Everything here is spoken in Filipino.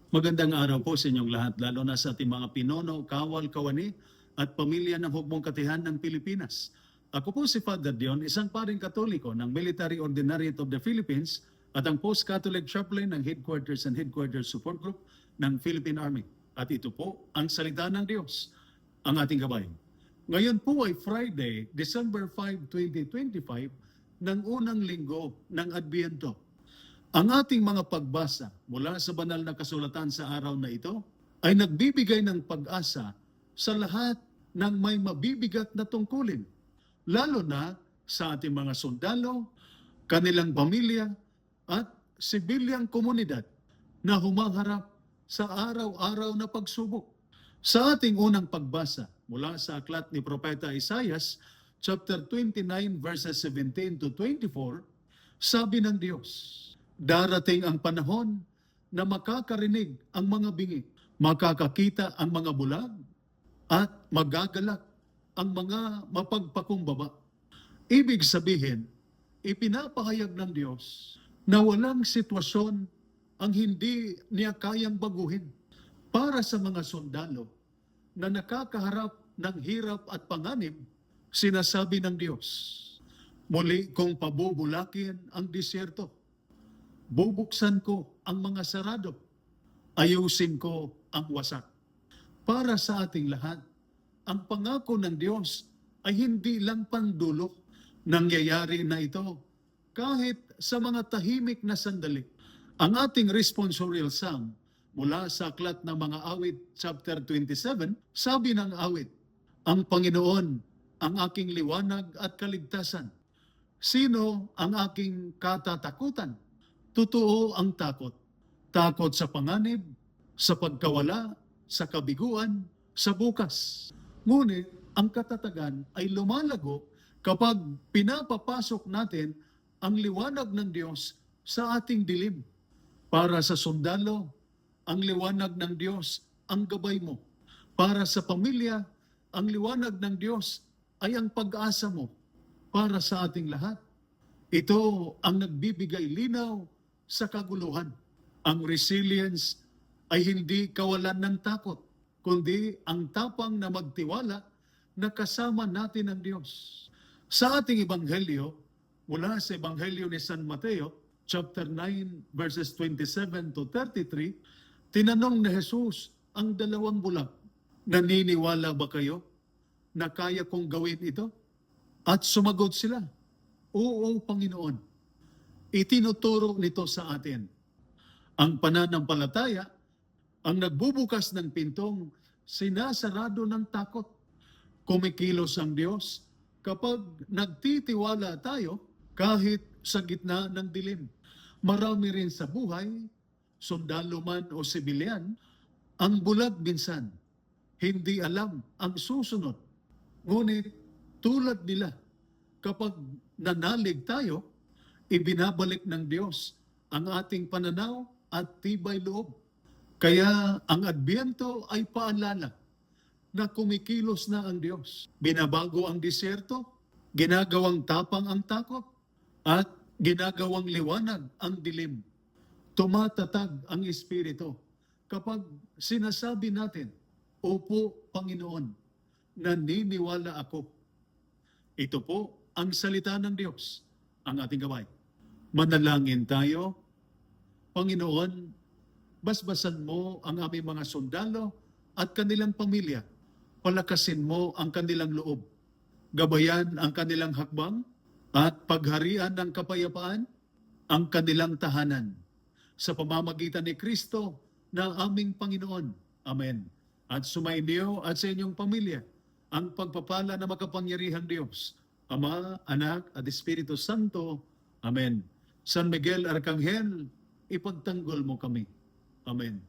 Magandang araw po sa inyong lahat, lalo na sa ating mga Pinono, Kawal, Kawani at pamilya ng Hukbong Katihan ng Pilipinas. Ako po si Father Dion, isang paring Katoliko ng Military Ordinariate of the Philippines at ang Post-Catholic Chaplain ng Headquarters and Headquarters Support Group ng Philippine Army. At ito po ang salita ng Diyos, ang ating gabay. Ngayon po ay Friday, December 5, 2025, ng unang linggo ng Adbiento. Ang ating mga pagbasa mula sa banal na kasulatan sa araw na ito ay nagbibigay ng pag-asa sa lahat ng may mabibigat na tungkulin, lalo na sa ating mga sundalo, kanilang pamilya at sibilyang komunidad na humaharap sa araw-araw na pagsubok. Sa ating unang pagbasa mula sa aklat ni Propeta Isaias, chapter 29 verses 17 to 24, sabi ng Diyos, darating ang panahon na makakarinig ang mga bingi, makakakita ang mga bulag, at magagalak ang mga mapagpakumbaba. Ibig sabihin, ipinapahayag ng Diyos na walang sitwasyon ang hindi niya kayang baguhin para sa mga sundalo na nakakaharap ng hirap at panganib. Sinasabi ng Diyos, muli kong pabubulakin ang disyerto. Bubuksan ko ang mga sarado. Ayusin ko ang wasak. Para sa ating lahat, ang pangako ng Diyos ay hindi lang pandulo. Nangyayari na ito kahit sa mga tahimik na sandali. Ang ating responsorial psalm mula sa aklat ng mga awit, chapter 27, sabi ng awit, ang Panginoon ang aking liwanag at kaligtasan. Sino ang aking katatakutan? Totoo ang takot. Takot sa panganib, sa pagkawala, sa kabiguan, sa bukas. Ngunit ang katatagan ay lumalago kapag pinapapasok natin ang liwanag ng Diyos sa ating dilim. Para sa sundalo, ang liwanag ng Diyos ang gabay mo. Para sa pamilya, ang liwanag ng Diyos ay ang pag-asa mo. Para sa ating lahat, ito ang nagbibigay linaw sa kaguluhan. Ang resilience ay hindi kawalan ng takot, kundi ang tapang na magtiwala na kasama natin ang Diyos. Sa ating ebanghelyo, mula sa ebanghelyo ni San Mateo, chapter 9, verses 27 to 33, tinanong ni Jesus ang dalawang bulag, naniniwala ba kayo na kaya kong gawin ito? At sumagot sila, oo, Panginoon. Itinuturo nito sa atin. Ang pananampalataya, ang nagbubukas ng pintong sinasarado ng takot. Kumikilos ang Diyos kapag nagtitiwala tayo kahit sa gitna ng dilim. Marami rin sa buhay, sundalo man o sibilyan, ang bulag minsan, hindi alam ang susunod. Ngunit tulad nila, kapag nanalig tayo, ibinabalik ng Diyos ang ating pananaw at tibay loob. Kaya ang Adbiento ay paalala na kumikilos na ang Diyos. Binabago ang disyerto, ginagawang tapang ang takot, at ginagawang liwanag ang dilim. Tumatatag ang Espiritu kapag sinasabi natin, opo, Panginoon, naniniwala ako. Ito po ang salita ng Diyos, ang ating gabay. Manalangin tayo. Panginoon, basbasan mo ang aming mga sundalo at kanilang pamilya. Palakasin mo ang kanilang loob. Gabayan ang kanilang hakbang at pagharian ng kapayapaan ang kanilang tahanan. Sa pamamagitan ni Kristo na aming Panginoon. Amen. At sumainyo at sa inyong pamilya ang pagpapala na makapangyarihang Diyos, Ama, Anak at Espiritu Santo. Amen. San Miguel Arcangel, ipagtanggol mo kami. Amen.